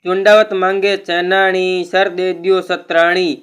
चुंडावत मांगे चैनाणी सर दे दियो सतराणी।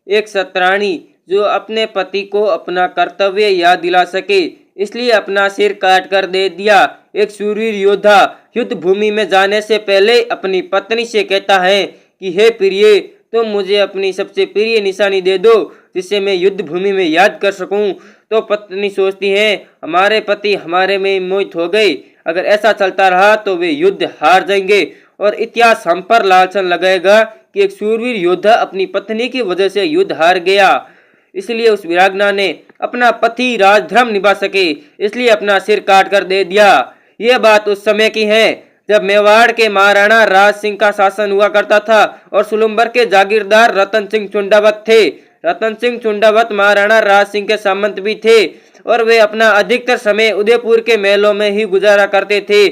एक सतराणी जो अपने पति को अपना कर्तव्य याद दिला सके, इसलिए अपना सिर काट कर दे दिया। एक शूरवीर योद्धा युद्ध भूमि में जाने से पहले अपनी पत्नी से कहता है कि हे प्रिय, तुम मुझे अपनी सबसे प्रिय निशानी दे दो जिससे मैं युद्ध भूमि में याद कर सकूं। तो पत्नी सोचती है हमारे पति हमारे में मोहित हो गए, अगर ऐसा चलता रहा तो वे युद्ध हार जाएंगे और इतिहास हम पर लालछन लगाएगा कि एक शूरवीर योद्धा अपनी पत्नी की वजह से युद्ध हार गया। इसलिए उस वीरांगना ने अपना पति राजधर्म निभा सके इसलिए अपना सिर काट कर दे दिया। यह बात उस समय की है जब मेवाड़ के महाराणा राज सिंह का शासन हुआ करता था और सुलुम्बर के जागीरदार रतन सिंह चुंडावत थे। रतन सिंह चुंडावत महाराणा राज सिंह के सामंत भी थे और वे अपना अधिकतर समय उदयपुर के महलों में ही गुजारा करते थे।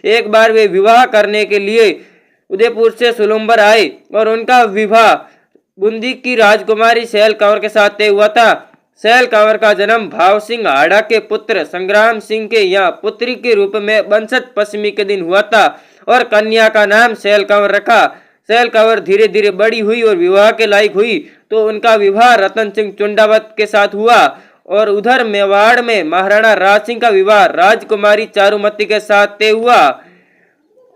एक बार वे विवाह करने के लिए उदयपुर से सुलुम्बर आए और उनका विवाह बूंदी की राजकुमारी सैल कंवर के साथ तय हुआ था। सैल कंवर का जन्म भाव सिंह हाड़ा के पुत्र संग्राम सिंह के यहाँ पुत्री के रूप में बंसत पश्चिमी के दिन हुआ था और कन्या का नाम सैल कंवर रखा। सैल कंवर धीरे धीरे बड़ी हुई और विवाह के लायक हुई तो उनका विवाह रतन सिंह चुंडावत के साथ हुआ और उधर मेवाड़ में महाराणा राज सिंह का विवाह राजकुमारी चारुमती के साथ तय हुआ।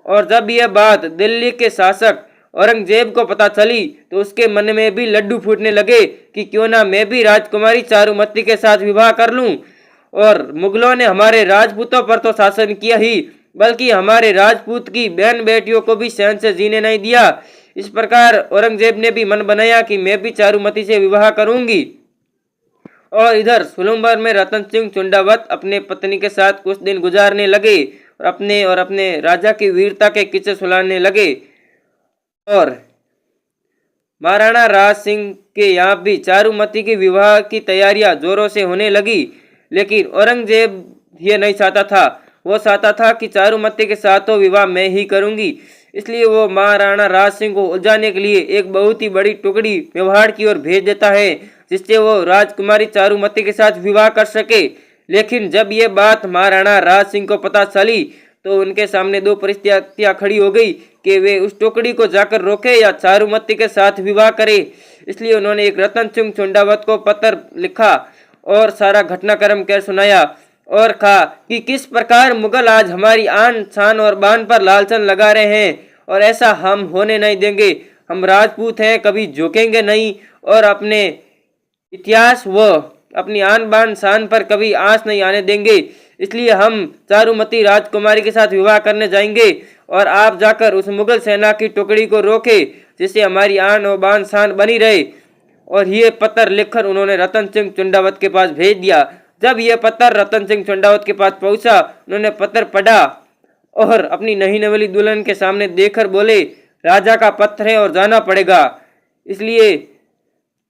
और जब यह बात दिल्ली के शासक औरंगजेब को पता चली तो उसके मन में भी लड्डू फूटने लगे कि क्यों ना मैं भी राजकुमारी चारुमती के साथ विवाह कर लूं। और मुगलों ने हमारे राजपूतों पर तो शासन किया ही बल्कि हमारे राजपूत की बहन बेटियों को भी सहन से जीने नहीं दिया। इस प्रकार औरंगजेब ने भी मन बनाया कि मैं भी चारुमती से विवाह करूंगी। और इधर सुलुम्बर में रतन सिंह चुंडावत अपने पत्नी के साथ कुछ दिन गुजारने लगे और अपने राजा की वीरता के किस्से सुनाने लगे। और महाराणा राज सिंह के यहाँ भी चारुमती के विवाह की तैयारियां जोरों से होने लगी, लेकिन औरंगजेब ये नहीं चाहता था। वो चाहता था कि चारुमती के साथ तो विवाह मैं ही करूंगी। इसलिए वो महाराणा राज सिंह को उलझाने के लिए एक बहुत ही बड़ी टुकड़ी मेवाड़ की ओर भेज देता है जिससे वो राजकुमारी चारुमती के साथ विवाह कर सके। लेकिन जब ये बात महाराणा राज सिंह को पता चली तो उनके सामने दो परिस्थितियां खड़ी हो गई कि वे उस टुकड़ी को जाकर रोके या चारुमती के साथ विवाह करे। इसलिए उन्होंने एक रतन सिंह चुंडावत को पत्र लिखा और सारा घटनाक्रम कर सुनाया और कहा कि किस प्रकार मुगल आज हमारी आन शान और बान पर लालछन लगा रहे हैं और ऐसा हम होने नहीं देंगे। हम राजपूत हैं, कभी झुकेंगे नहीं और अपने इतिहास व अपनी आन बान शान पर कभी आंच नहीं आने देंगे। इसलिए हम चारुमती राजकुमारी के साथ विवाह करने जाएंगे और आप जाकर उस मुगल सेना की टुकड़ी को रोके जिससे हमारी आन और बान शान बनी रहे। और ये पत्र लिखकर उन्होंने रतन सिंह चुंडावत के पास भेज दिया। जब यह पत्र रतन सिंह चुंडावत के पास पहुंचा, उन्होंने पत्र पढ़ा और अपनी नई नवेली दुल्हन के सामने देखकर बोले राजा का पत्र है और जाना पड़ेगा। इसलिए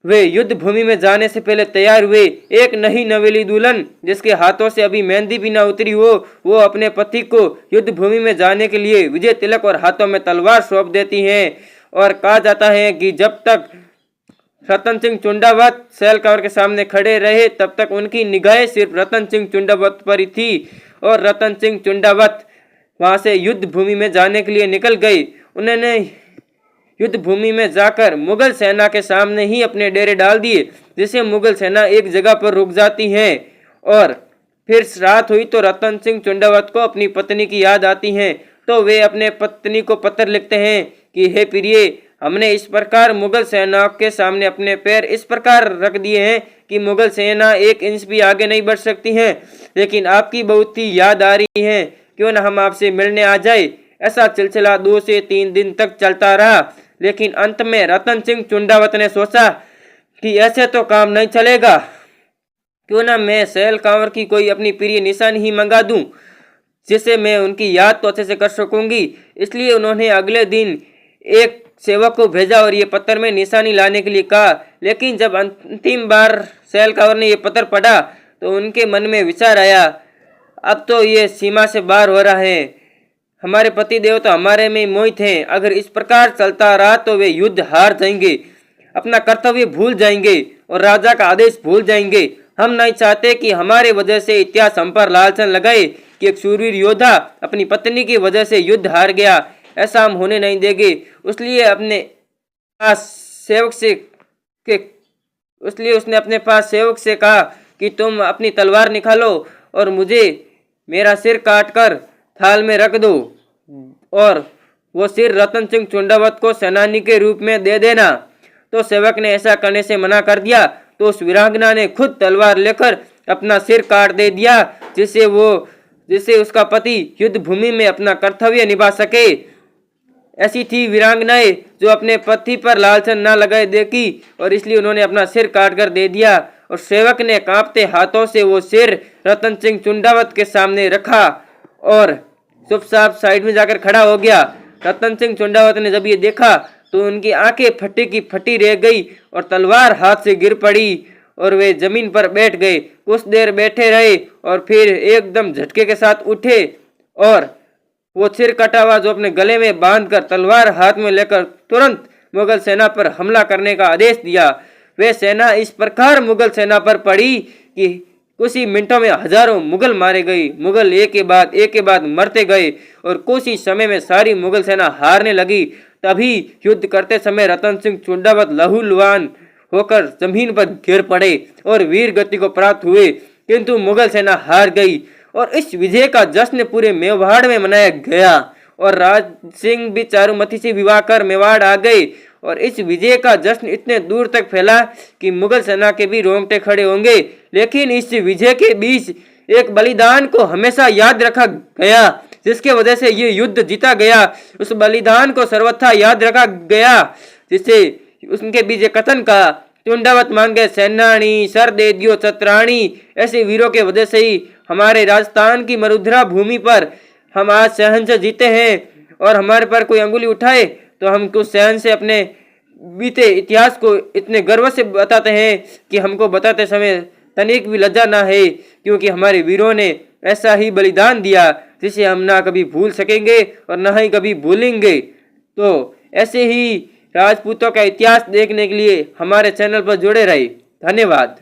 वे युद्ध भूमि में जाने से पहले तैयार हुए। एक नई नवेली दुल्हन जिसके हाथों से अभी मेहंदी भी ना उतरी हो, वो अपने पति को युद्ध भूमि में जाने के लिए विजय तिलक और हाथों में तलवार सौंप देती हैं। और कहा जाता है कि जब तक रतन सिंह चुंडावत सैल कंवर के सामने खड़े रहे तब तक उनकी निगाहें सिर्फ रतन सिंह चुंडावत पर ही थी और रतन सिंह चुंडावत वहां से युद्ध भूमि में जाने के लिए निकल गए। उन्होंने युद्ध भूमि में जाकर मुगल सेना के सामने ही अपने डेरे डाल दिए जिससे मुगल सेना एक जगह पर रुक जाती है। और फिर रात हुई तो रतन सिंह चुंडावत को अपनी पत्नी की याद आती है तो वे अपने पत्नी को पत्र लिखते हैं कि हे प्रिय, हमने इस प्रकार मुगल सेना के सामने अपने पैर इस प्रकार रख दिए हैं कि मुगल सेना एक इंच भी आगे नहीं बढ़ सकती है, लेकिन आपकी बहुत ही याद आ रही है, क्यों न हम आपसे मिलने आ जाए। ऐसा सिलसिला 2 से 3 दिन तक चलता रहा, लेकिन अंत में रतन सिंह चुंडावत ने सोचा कि ऐसे तो काम नहीं चलेगा, क्यों ना मैं सैल कंवर की कोई अपनी प्रिय निशानी ही मंगा दूं जिससे मैं उनकी याद तो अच्छे से कर सकूंगी। इसलिए उन्होंने अगले दिन एक सेवक को भेजा और ये पत्र में निशानी लाने के लिए कहा। लेकिन जब अंतिम बार सैल कंवर ने ये पत्र पढ़ा तो उनके मन में विचार आया, अब तो ये सीमा से बाहर हो रहा है, हमारे पति देव तो हमारे में मोहित हैं, अगर इस प्रकार चलता रहा तो वे युद्ध हार जाएंगे, अपना कर्तव्य भूल जाएंगे और राजा का आदेश भूल जाएंगे। हम नहीं चाहते कि हमारे वजह से इतिहास हम पर लालछन लगाए कि एक शूरवीर योद्धा अपनी पत्नी की वजह से युद्ध हार गया। ऐसा हम होने नहीं देंगे। इसलिए अपने पास सेवक से के इसलिए उसने अपने पास सेवक से कहा कि तुम अपनी तलवार निकालो और मुझे मेरा सिर काटकर थाल में रख दो और वो सिर रतन सिंह चुंडावत को सेनानी के रूप में दे देना। तो सेवक ने ऐसा करने से मना कर दिया तो उस वीरांगना ने खुद तलवार लेकर अपना सिर काट दे दिया, जिससे उसका पति युद्ध भूमि में अपना कर्तव्य निभा सके। ऐसी थी वीरांगनाएं जो अपने पति पर लालसन न लगाए देखी और इसलिए उन्होंने अपना सिर काट कर दे दिया। और सेवक ने कांपते हाथों से वो सिर रतन सिंह चुंडावत के सामने रखा और चुपचाप साइड में जाकर खड़ा हो गया। रतन सिंह चुंडावत ने जब ये देखा तो उनकी आंखें फटी की फटी रह गई और तलवार हाथ से गिर पड़ी और वे जमीन पर बैठ गए। कुछ देर बैठे रहे और फिर एकदम झटके के साथ उठे और वो सिर कटा हुआ जो अपने गले में बांधकर तलवार हाथ में लेकर तुरंत मुगल सेना पर हमला करने का आदेश दिया। वे सेना इस प्रकार मुगल सेना पर पड़ी कि कुछ ही मिनटों में हजारों मुगल मारे गए। मुगल एक के बाद मरते गए और कुछ ही समय में सारी मुगल सेना हारने लगी। तभी युद्ध करते समय रतन सिंह चुंडावत लहूलुहान होकर जमीन पर गिर पड़े और वीर गति को प्राप्त हुए, किंतु मुगल सेना हार गई। और इस विजय का जश्न पूरे मेवाड़ में मनाया गया और राज सिंह भी चारुमती से विवाह कर मेवाड़ आ गए। और इस विजय का जश्न इतने दूर तक फैला कि मुगल सेना के भी रोंगटे खड़े होंगे। लेकिन इस विजय के बीच एक बलिदान को हमेशा याद रखा गया, जिसके वजह से ये युद्ध जीता गया। उस बलिदान को सर्वथा याद रखा गया, जिससे उनके बीच कथन का चुंडावत मांगे सेनानी सर दे दियो छत्राणी। ऐसे वीरों के वजह से ही हमारे राजस्थान की मरुधरा भूमि पर हम आज सहन से जीते हैं और हमारे पर कोई अंगुली उठाए तो हम कुछ सहन से अपने बीते इतिहास को इतने गर्व से बताते हैं कि हमको बताते समय तनिक भी लज्जा ना है, क्योंकि हमारे वीरों ने ऐसा ही बलिदान दिया जिसे हम ना कभी भूल सकेंगे और ना ही कभी भूलेंगे। तो ऐसे ही राजपूतों का इतिहास देखने के लिए हमारे चैनल पर जुड़े रहे। धन्यवाद।